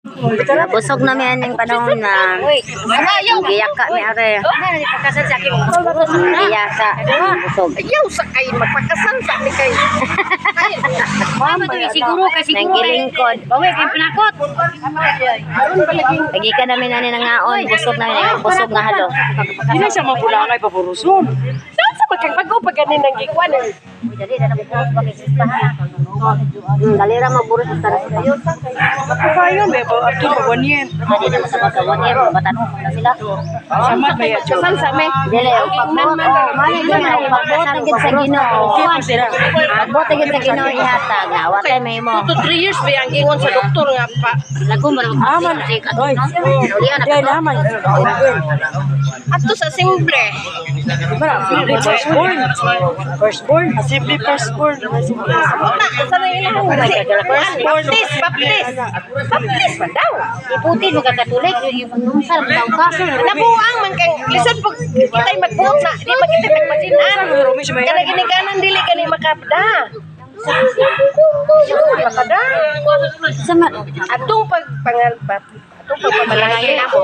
Busog na mi aning panahon na giyaka mi are. Giyaka. Busog. Ayaw sa kay magpakasal sa ni kay. Siguro kasi Nangilingkod. bawi kay pinakot. Lagi ka namin ani nangaon. Busog na mi. Busog na halo. Hindi siya mapulangay papuruson. Saan sa magkagpagaw pag ganin ng gikwan eh. Dali na nabuburos pa kay sista. Dali ra maburos sa taras. Kayo may ba ato mawanyen. Dali na masabagawan niya. Matanong na sila. Sama kaya kasal sa me. Dili, pagbot. Mali na pagbot na gid sa Ginoo. Okay pa sila. Pagbot na gid sa Ginoo ihatag. Wa kay may mo. 2 to 3 years ba ang gingon sa doktor nga pa. Lago mo Aman. Oy. Yan naman. Ato sa simple. Firstborn. Firstborn. Simply firstborn. Sa na ilang firstborn. Baptist. Baptist pa daw. Iputi mo katulik yung sarap daw ka. Nabuang man kay lisod pag kitay magbuot na di magkita magmasinan. Kana ginikanan dili kani makapda. Makada. Sama Atong pagpangal atong pagpamalangin ako.